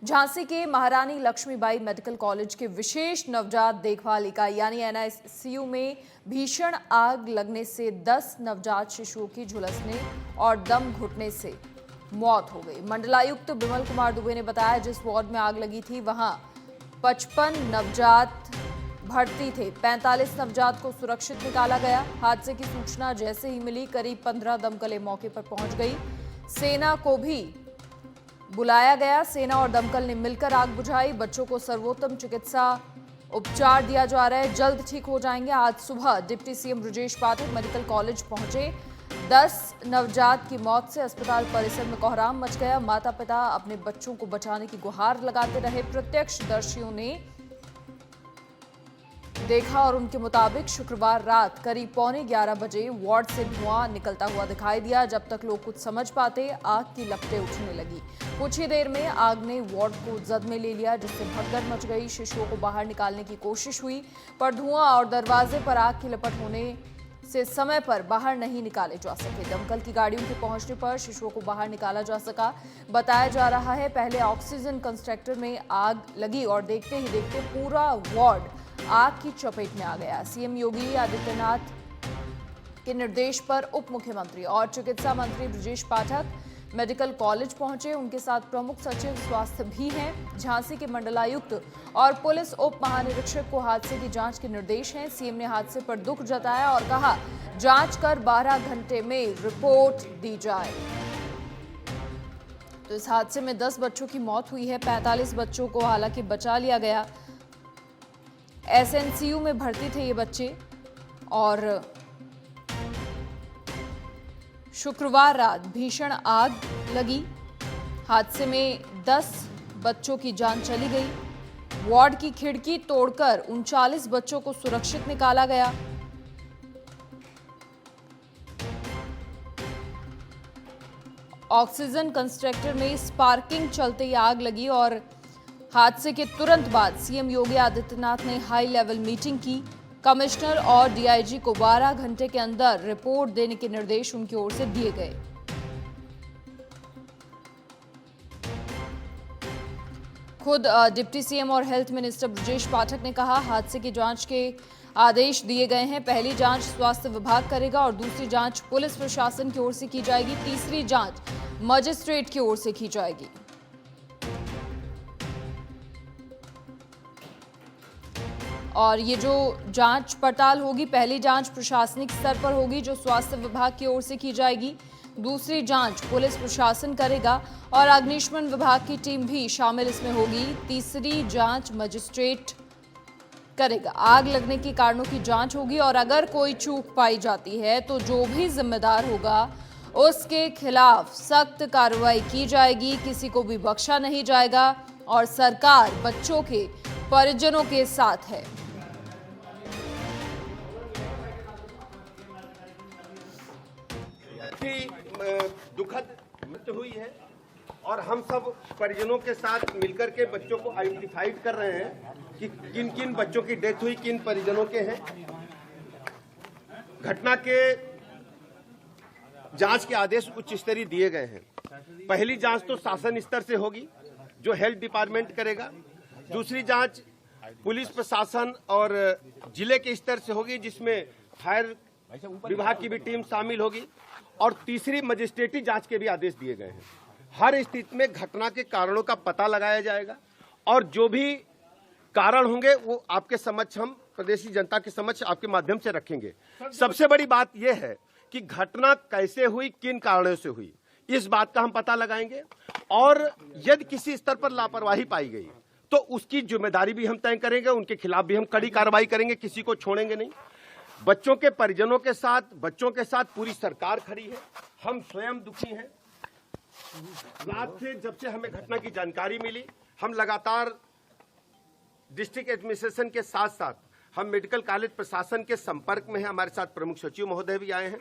झांसी के महारानी Lakshmibai medical college के विशेष नवजात देखभाल इकाई यानी एनआईसीयू में भीषण आग लगने से 10 नवजात शिशुओं की झुलसने और दम घुटने से मौत हो गई। मंडलायुक्त विमल कुमार दुबे ने बताया, जिस वार्ड में आग लगी थी वहां 55 नवजात भर्ती थे। 45 नवजात को सुरक्षित निकाला गया। हादसे की सूचना जैसे ही मिली, करीब 15 दमकलें मौके पर पहुंच गई। सेना को भी बुलाया गया। सेना और दमकल ने मिलकर आग बुझाई। बच्चों को सर्वोत्तम चिकित्सा उपचार दिया जा रहा है, जल्द ठीक हो जाएंगे। आज सुबह deputy CM Brajesh Pathak medical college पहुंचे। 10 नवजात की मौत से अस्पताल परिसर में कोहराम मच गया। माता पिता अपने बच्चों को बचाने की गुहार लगाते रहे। प्रत्यक्षदर्शियों ने देखा और उनके मुताबिक शुक्रवार रात करीब 11:15 बजे वार्ड से धुआं निकलता हुआ दिखाई दिया। जब तक लोग कुछ समझ पाते, आग की लपटें उठने लगी। कुछ ही देर में आग ने वार्ड को जद में ले लिया, जिससे भगदड़ मच गई। शिशुओं को बाहर निकालने की कोशिश हुई, पर धुआं और दरवाजे पर आग की लपट होने से समय पर बाहर नहीं निकाले जा सके। दमकल की गाड़ियों के पहुंचने पर शिशुओं को बाहर निकाला जा सका। बताया जा रहा है, पहले ऑक्सीजन कंसंट्रेटर में आग लगी और देखते ही देखते पूरा वार्ड आग की चपेट में आ गया। सीएम योगी आदित्यनाथ के निर्देश पर उप मुख्यमंत्री और चिकित्सा मंत्री ब्रजेश पाठक मेडिकल कॉलेज पहुंचे। उनके साथ प्रमुख सचिव स्वास्थ्य भी हैं। झांसी के मंडलायुक्त और पुलिस उप महानिरीक्षक को हादसे की जांच के निर्देश हैं। सीएम ने हादसे पर दुख जताया और कहा, जांच कर 12 घंटे में रिपोर्ट दी जाए। तो इस हादसे में 10 बच्चों की मौत हुई है। 45 बच्चों को हालांकि बचा लिया गया। एसएनसीयू में भर्ती थे ये बच्चे और शुक्रवार रात भीषण आग लगी। हादसे में 10 बच्चों की जान चली गई। वार्ड की खिड़की तोड़कर 39 बच्चों को सुरक्षित निकाला गया। ऑक्सीजन कंसंट्रेटर में स्पार्किंग चलते ही आग लगी और हादसे के तुरंत बाद सीएम योगी आदित्यनाथ ने हाई लेवल मीटिंग की। कमिश्नर और डीआईजी को 12 घंटे के अंदर रिपोर्ट देने के निर्देश उनकी ओर से दिए गए। खुद डिप्टी सीएम और हेल्थ मिनिस्टर ब्रजेश पाठक ने कहा, हादसे की जांच के आदेश दिए गए हैं। पहली जांच स्वास्थ्य विभाग करेगा और दूसरी जांच पुलिस प्रशासन की ओर से की जाएगी। तीसरी जांच मजिस्ट्रेट की ओर से की जाएगी। और ये जो जांच पड़ताल होगी, पहली जांच प्रशासनिक स्तर पर होगी जो स्वास्थ्य विभाग की ओर से की जाएगी। दूसरी जांच पुलिस प्रशासन करेगा और अग्निशमन विभाग की टीम भी शामिल इसमें होगी। तीसरी जांच मजिस्ट्रेट करेगा। आग लगने के कारणों की जांच होगी और अगर कोई चूक पाई जाती है तो जो भी जिम्मेदार होगा उसके खिलाफ सख्त कार्रवाई की जाएगी। किसी को भी बख्शा नहीं जाएगा और सरकार बच्चों के परिजनों के साथ है। दुखद मृत्यु हुई है और हम सब परिजनों के साथ मिलकर के बच्चों को आइडेंटिफाइड कर रहे हैं कि किन किन बच्चों की डेथ हुई, किन परिजनों के हैं। घटना के जांच के आदेश उच्च स्तरीय दिए गए हैं। पहली जांच तो शासन स्तर से होगी जो हेल्थ डिपार्टमेंट करेगा। दूसरी जांच पुलिस प्रशासन और जिले के स्तर से होगी जिसमें फायर विभाग की भी टीम शामिल होगी। और तीसरी मजिस्ट्रेटी जांच के भी आदेश दिए गए हैं। हर स्थिति में घटना के कारणों का पता लगाया जाएगा और जो भी कारण होंगे वो आपके समक्ष, हम प्रदेशी जनता के समक्ष आपके माध्यम से रखेंगे। सबसे बड़ी बात यह है कि घटना कैसे हुई, किन कारणों से हुई, इस बात का हम पता लगाएंगे और यदि किसी स्तर पर लापरवाही पाई गई तो उसकी जिम्मेदारी भी हम तय करेंगे। उनके खिलाफ भी हम कड़ी कार्रवाई करेंगे, किसी को छोड़ेंगे नहीं। बच्चों के परिजनों के साथ, बच्चों के साथ पूरी सरकार खड़ी है। हम स्वयं दुखी हैं। रात से जब से हमें घटना की जानकारी मिली, हम लगातार डिस्ट्रिक्ट एडमिनिस्ट्रेशन के साथ साथ हम मेडिकल कॉलेज प्रशासन के संपर्क में हैं। हमारे साथ प्रमुख सचिव महोदय भी आए हैं।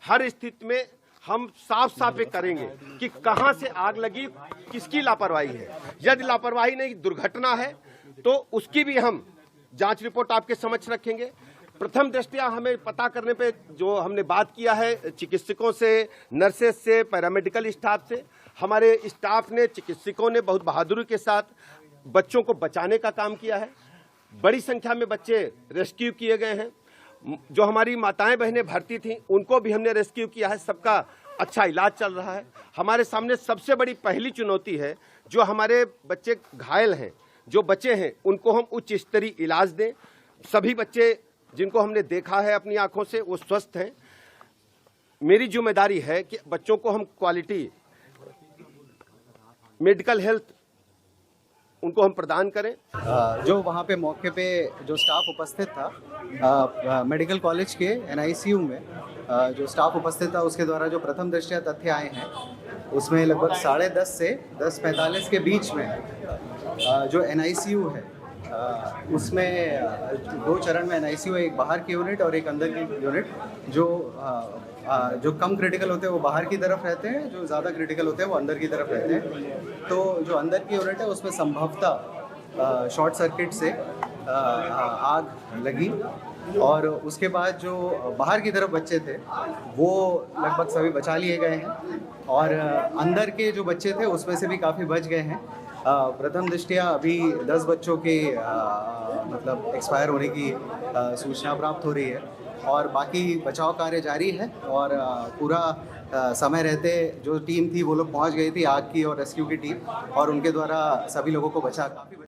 हर स्थिति में हम साफ साफ ये करेंगे कि कहां से आग लगी, किसकी लापरवाही है। यदि लापरवाही नहीं, दुर्घटना है तो उसकी भी हम जांच रिपोर्ट आपके समक्ष रखेंगे। प्रथम दृष्टया हमें पता करने पे जो हमने बात किया है चिकित्सकों से, नर्सेस से, पैरामेडिकल स्टाफ से, हमारे स्टाफ ने, चिकित्सकों ने बहुत बहादुरी के साथ बच्चों को बचाने का काम किया है। बड़ी संख्या में बच्चे रेस्क्यू किए गए हैं। जो हमारी माताएं बहनें भर्ती थीं उनको भी हमने रेस्क्यू किया है। सबका अच्छा इलाज चल रहा है। हमारे सामने सबसे बड़ी पहली चुनौती है, जो हमारे बच्चे घायल हैं, जो बच्चे हैं, उनको हम उच्च स्तरीय इलाज दें। सभी बच्चे जिनको हमने देखा है अपनी आंखों से, वो स्वस्थ हैं। मेरी जिम्मेदारी है कि बच्चों को हम क्वालिटी मेडिकल हेल्थ उनको हम प्रदान करें। जो वहाँ पे मौके पे जो स्टाफ उपस्थित था मेडिकल कॉलेज के NICU में, जो स्टाफ उपस्थित था उसके द्वारा जो प्रथम दृष्टया तथ्य आए हैं उसमें लगभग 10:30 से 10:45 के बीच में जो NICU है उसमें 2 चरण में NICU है, एक बाहर की यूनिट और एक अंदर की यूनिट। जो कम क्रिटिकल होते हैं वो बाहर की तरफ रहते हैं, जो ज़्यादा क्रिटिकल होते हैं वो अंदर की तरफ रहते हैं। तो जो अंदर की यूनिट है उसमें संभवतः शॉर्ट सर्किट से आग लगी और उसके बाद जो बाहर की तरफ बच्चे थे वो लगभग सभी बचा लिए गए हैं और अंदर के जो बच्चे थे उसमें से भी काफ़ी बच गए हैं। प्रथम दृष्टया अभी 10 बच्चों के मतलब एक्सपायर होने की सूचना प्राप्त हो रही है और बाकी बचाव कार्य जारी है और पूरा समय रहते जो टीम थी वो लोग पहुंच गई थी, आग की और रेस्क्यू की टीम, और उनके द्वारा सभी लोगों को बचा काफ़ी